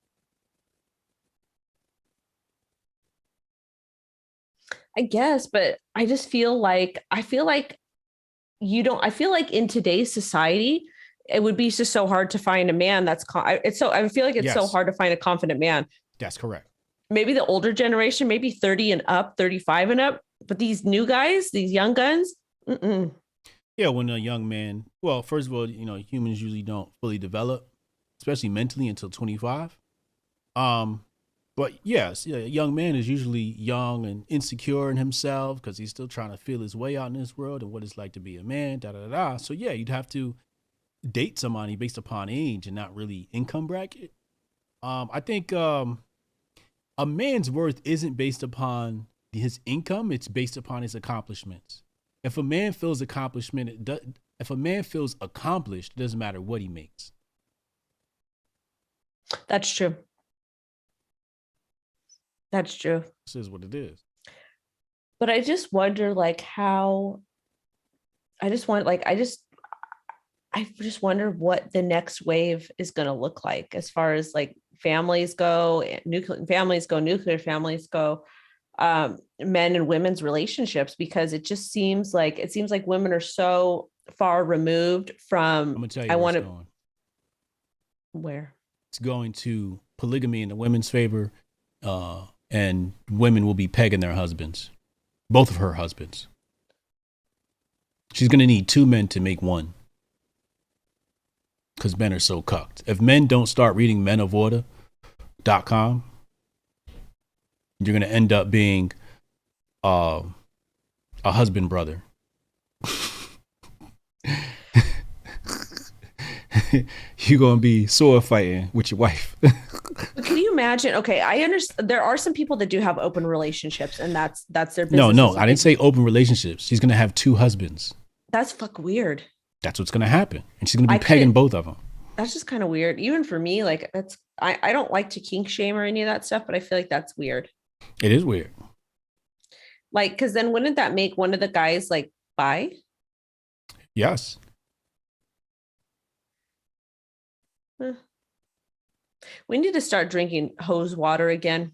I guess, but I just feel like in today's society, it would be just so hard to find a man I feel like it's so hard to find a confident man. That's correct. Maybe the older generation, maybe 30 and up, 35 and up, but these new guys, these young guns. Yeah, when a young man, well, first of all, humans usually don't fully develop, especially mentally, until 25. But yes, a young man is usually young and insecure in himself because he's still trying to feel his way out in this world and what it's like to be a man, So yeah, you'd have to date somebody based upon age and not really income bracket. I think a man's worth isn't based upon his income; it's based upon his accomplishments. If a man feels accomplished, it doesn't matter what he makes. That's true. That's true. This is what it is. But I just wonder, I just wonder what the next wave is going to look like as far as like families go, nuclear families go, men and women's relationships, because it seems like women are so far removed from. I'm gonna tell you where it's going to polygamy in the women's favor, and women will be pegging their husbands, both of her husbands. She's gonna need two men to make one. Because men are so cucked. If men don't start reading menoforder.com, you're going to end up being a husband brother. You're going to be sword fighting with your wife. Can you imagine? Okay, I understand. There are some people that do have open relationships, and that's their business. No, I didn't say open relationships. She's going to have two husbands. That's weird. That's what's going to happen. And she's going to be pegging both of them. That's just kind of weird. Even for me, like I don't like to kink shame or any of that stuff, but I feel like that's weird. It is weird. Like, because then wouldn't that make one of the guys like bi? Yes. We need to start drinking hose water again.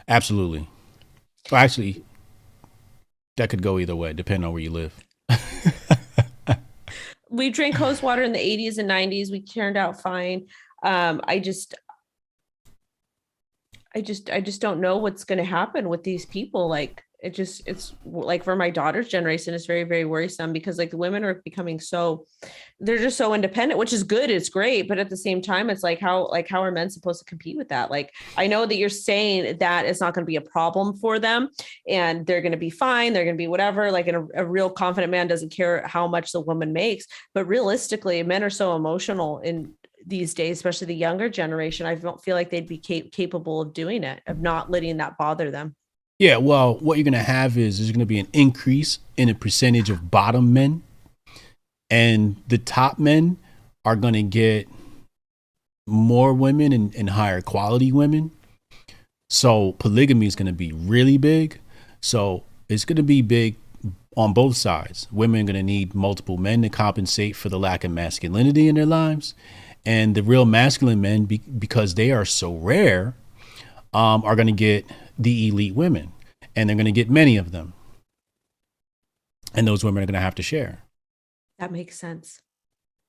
Absolutely. Well, actually, that could go either way, depending on where you live. We drank hose water in the 80s and 90s. We turned out fine. I just don't know what's going to happen with these people. Like, it's like for my daughter's generation, it's very, very worrisome because like the women are becoming they're just so independent, which is good. It's great. But at the same time, it's like, how are men supposed to compete with that? Like, I know that you're saying that it's not going to be a problem for them and they're going to be fine. They're going to be whatever, like a real confident man doesn't care how much the woman makes, but realistically, men are so emotional in these days, especially the younger generation. I don't feel like they'd be capable of doing it, of not letting that bother them. Yeah, well, what you're going to have is there's going to be an increase in the percentage of bottom men, and the top men are going to get more women and higher quality women. So polygamy is going to be really big. So it's going to be big on both sides. Women are going to need multiple men to compensate for the lack of masculinity in their lives. And the real masculine men, because they are so rare, are going to get the elite women, and they're going to get many of them. And those women are going to have to share. That makes sense.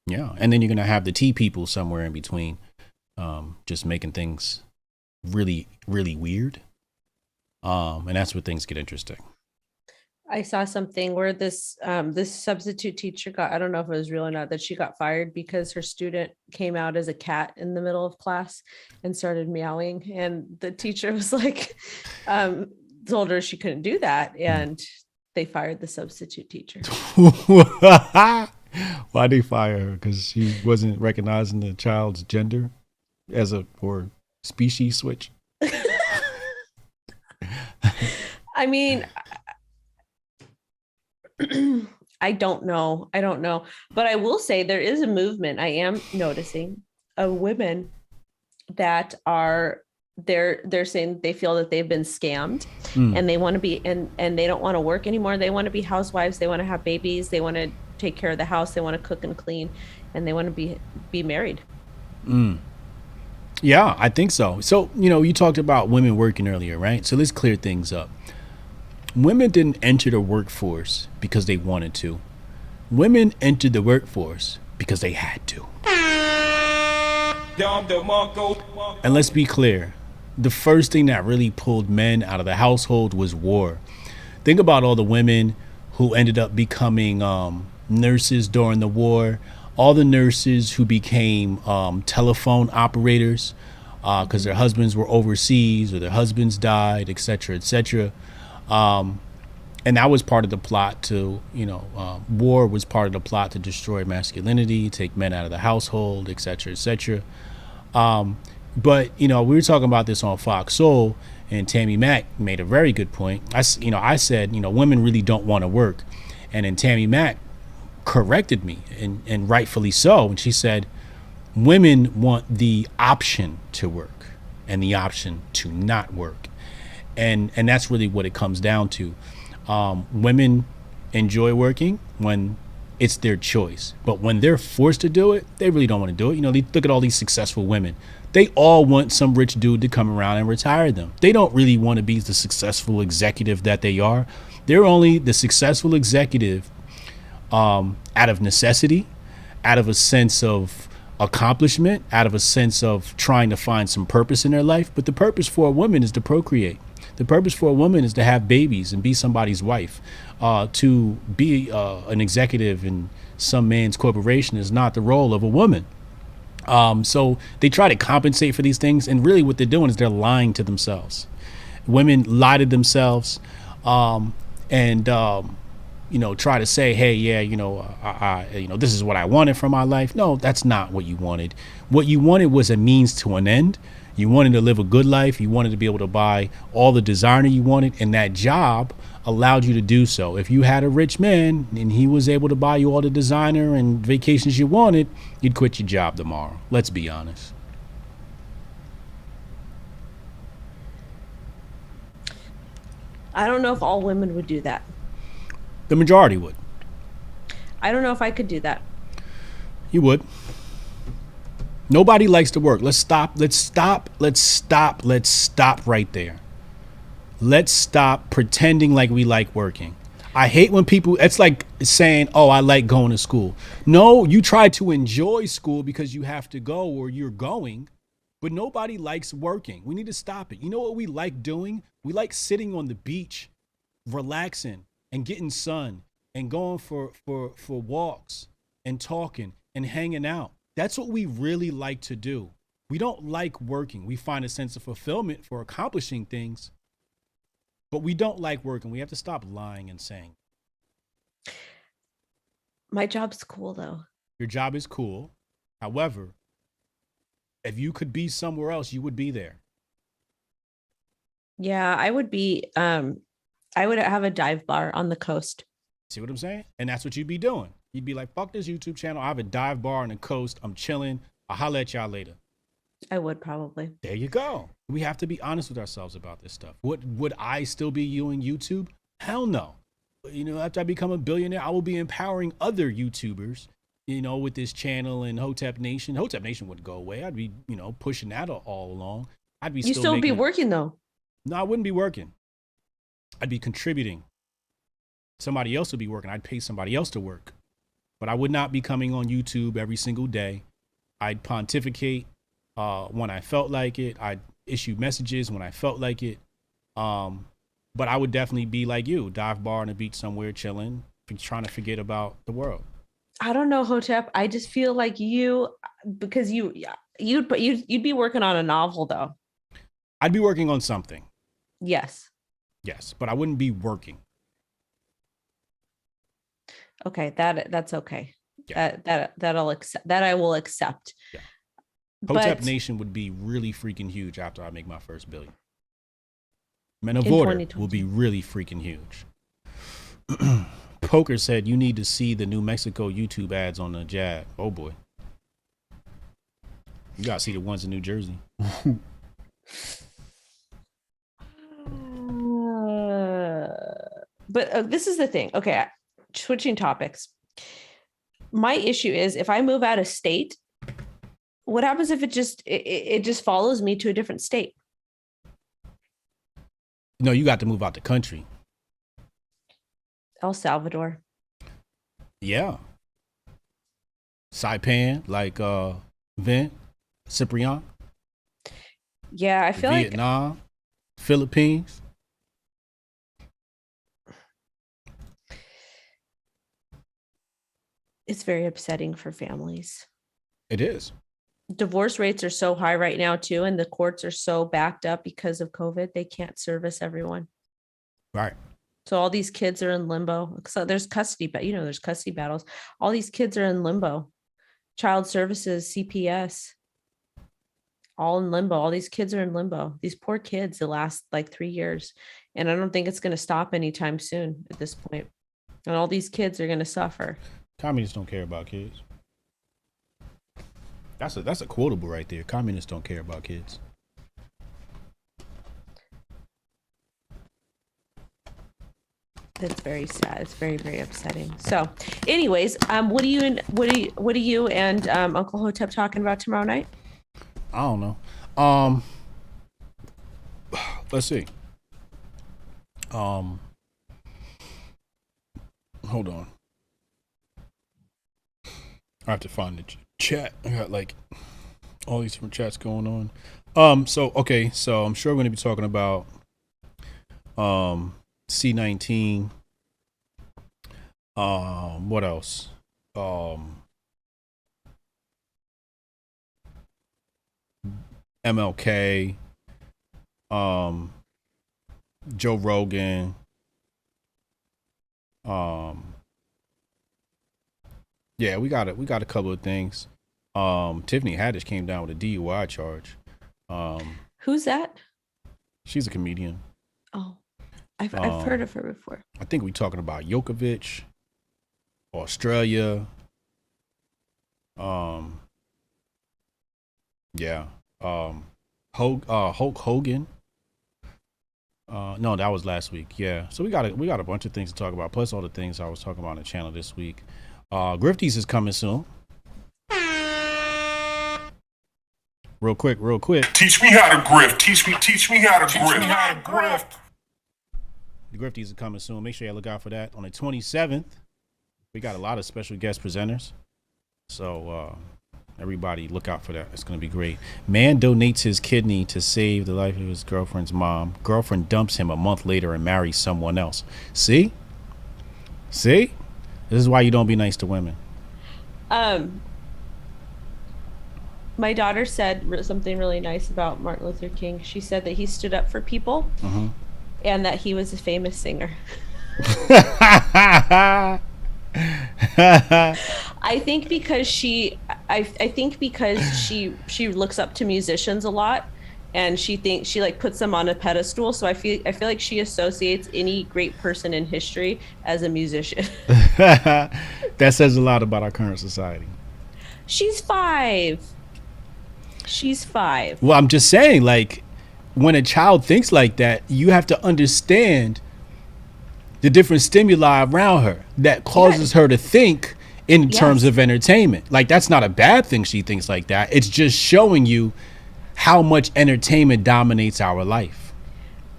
Yeah. And then you're going to have the T people somewhere in between, just making things really, really weird. And that's where things get interesting. I saw something where this substitute teacher I don't know if it was real or not, that she got fired because her student came out as a cat in the middle of class and started meowing. And the teacher was like, told her she couldn't do that. And They fired the substitute teacher. Why'd they fire her? Because she wasn't recognizing the child's gender or species switch. I mean, I don't know. But I will say there is a movement I am noticing of women that are they're saying they feel that they've been scammed and they want to be and they don't want to work anymore. They want to be housewives. They want to have babies. They want to take care of the house. They want to cook and clean, and they want to be married. Yeah, I think so. So, you talked about women working earlier, right? So let's clear things up. Women didn't enter the workforce because they wanted to. Women entered the workforce because they had to. And let's be clear, the first thing that really pulled men out of the household was war. Think about all the women who ended up becoming nurses during the war, all the nurses who became telephone operators because their husbands were overseas or their husbands died, et cetera, et cetera. And that was part of the plot to, war was part of the plot to destroy masculinity, take men out of the household, et cetera, et cetera. But, we were talking about this on Fox Soul, and Tammy Mack made a very good point. I said, women really don't want to work. And then Tammy Mack corrected me, and rightfully so. And she said, women want the option to work and the option to not work. And that's really what it comes down to. Women enjoy working when it's their choice. But when they're forced to do it, they really don't want to do it. They look at all these successful women. They all want some rich dude to come around and retire them. They don't really want to be the successful executive that they are. They're only the successful executive out of necessity, out of a sense of accomplishment, out of a sense of trying to find some purpose in their life. But the purpose for a woman is to procreate. The purpose for a woman is to have babies and be somebody's wife. To be an executive in some man's corporation is not the role of a woman. So they try to compensate for these things. And really what they're doing is they're lying to themselves. Women lie to themselves and try to say, hey, yeah, this is what I wanted from my life. No, that's not what you wanted. What you wanted was a means to an end. You wanted to live a good life. You wanted to be able to buy all the designer you wanted. And that job allowed you to do so. If you had a rich man and he was able to buy you all the designer and vacations you wanted, you'd quit your job tomorrow. Let's be honest. I don't know if all women would do that. The majority would. I don't know if I could do that. You would. Nobody likes to work. Let's stop right there. Let's stop pretending like we like working. I hate when people, it's like saying, oh, I like going to school. No, you try to enjoy school because you have to go or you're going, but nobody likes working. We need to stop it. You know what we like doing? We like sitting on the beach, relaxing and getting sun and going for walks and talking and hanging out. That's what we really like to do. We don't like working. We find a sense of fulfillment for accomplishing things, but we don't like working. We have to stop lying and saying. My job's cool, though. Your job is cool. However, if you could be somewhere else, you would be there. Yeah, I would be. I would have a dive bar on the coast. See what I'm saying? And that's what you'd be doing. You'd be like, fuck this YouTube channel. I have a dive bar on the coast. I'm chilling. I'll holler at y'all later. I would probably. There you go. We have to be honest with ourselves about this stuff. Would I still be doing YouTube? Hell no. After I become a billionaire, I will be empowering other YouTubers, with this channel and Hotep Nation. Hotep Nation wouldn't go away. I'd be, pushing that all along. You still be working though. No, I wouldn't be working. I'd be contributing. Somebody else would be working. I'd pay somebody else to work. But I would not be coming on YouTube every single day. I'd pontificate when I felt like it. I'd issue messages when I felt like it. But I would definitely be like you, dive bar on the beach somewhere, chilling, trying to forget about the world. I don't know, Hotep. I just feel like because you'd be working on a novel though. I'd be working on something. Yes. Yes, but I wouldn't be working. Okay, that's okay. Yeah. That'll accept. That I will accept. Yeah. Hotep But Nation would be really freaking huge after I make my first billion. in Motherboard will 2020. be really freaking huge. Poker said you need to see the New Mexico YouTube ads on the jab. Oh boy. You gotta see the ones in New Jersey. But this is the thing. Okay, switching topics. My issue is if I move out of state, what happens if it just follows me to a different state? No, you got to move out the country. El Salvador. Yeah. Saipan, like Vin, Cyprian. Yeah, I feel Vietnam, Philippines. it's very upsetting for families. It is. Divorce rates are so high right now too, and the courts are so backed up because of COVID. They can't service everyone. Right. So all these kids are in limbo. So there's custody, but there's custody battles. All these kids are in limbo. Child services, CPS, all in limbo. All these kids are in limbo. These poor kids, the last like 3 years. And I don't think it's going to stop anytime soon at this point. And all these kids are going to suffer. Communists don't care about kids. That's a quotable right there. Communists don't care about kids. That's very sad. It's very, very upsetting. So anyways, what are you and Uncle Hotep talking about tomorrow night? I don't know. Let's see. Hold on. I have to find the chat. I got like all these different chats going on. So I'm sure we're gonna be talking about C-19. What else? MLK, Joe Rogan, yeah, we got a couple of things. Tiffany Haddish came down with a DUI charge. Who's that? She's a comedian. Oh, I've heard of her before. I think we're talking about Djokovic, Australia. Yeah. Hulk Hogan. No, that was last week. Yeah. So we got a bunch of things to talk about, plus all the things I was talking about on the channel this week. Grifties is coming soon. Real quick. Teach me how to grift. Teach me how to grift. The Grifties are coming soon. Make sure you look out for that. On the 27th, we got a lot of special guest presenters. So everybody look out for that. It's going to be great. Man donates his kidney to save the life of his girlfriend's mom. Girlfriend dumps him a month later and marries someone else. See? This is why you don't be nice to women. My daughter said something really nice about Martin Luther King. She said that he stood up for people and that he was a famous singer. I think because she looks up to musicians a lot, and she thinks she like puts them on a pedestal. So I feel like she associates any great person in history as a musician. That says a lot about our current society. She's 5. Well, I'm just saying, like, when a child thinks like that, you have to understand the different stimuli around her that causes her to think in terms of entertainment. Like, that's not a bad thing she thinks like that. It's just showing you how much entertainment dominates our life.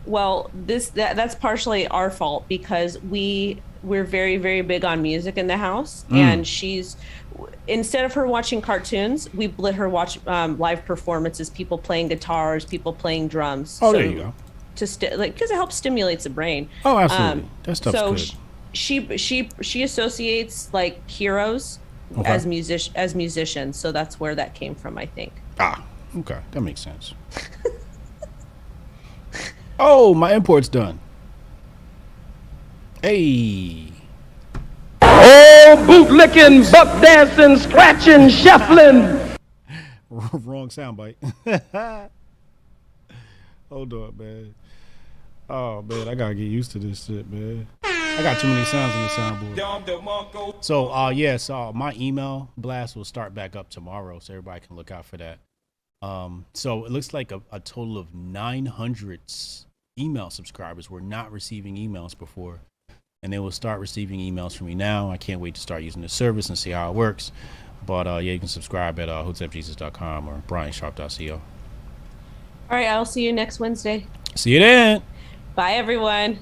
Well, that's partially our fault because we're very, very big on music in the house, and instead of her watching cartoons, we let her watch live performances, people playing guitars, people playing drums. Oh, there you go. Because it helps stimulates the brain. Oh, absolutely. That stuff's good. She associates like heroes as musicians, so that's where that came from, I think. Okay, that makes sense. Oh, my import's done. Hey. Oh! boot licking, buck dancing, scratching, shuffling. Wrong soundbite. Hold up, man. Oh man, I gotta get used to this shit, man. I got too many sounds on the soundboard. So so my email blast will start back up tomorrow, so everybody can look out for that. So it looks like a total of 900 email subscribers were not receiving emails before, and they will start receiving emails from me now. I can't wait to start using the service and see how it works. But yeah, you can subscribe at hotepjesus.com or briansharp.co. All right, I'll see you next Wednesday. See you then. Bye, everyone.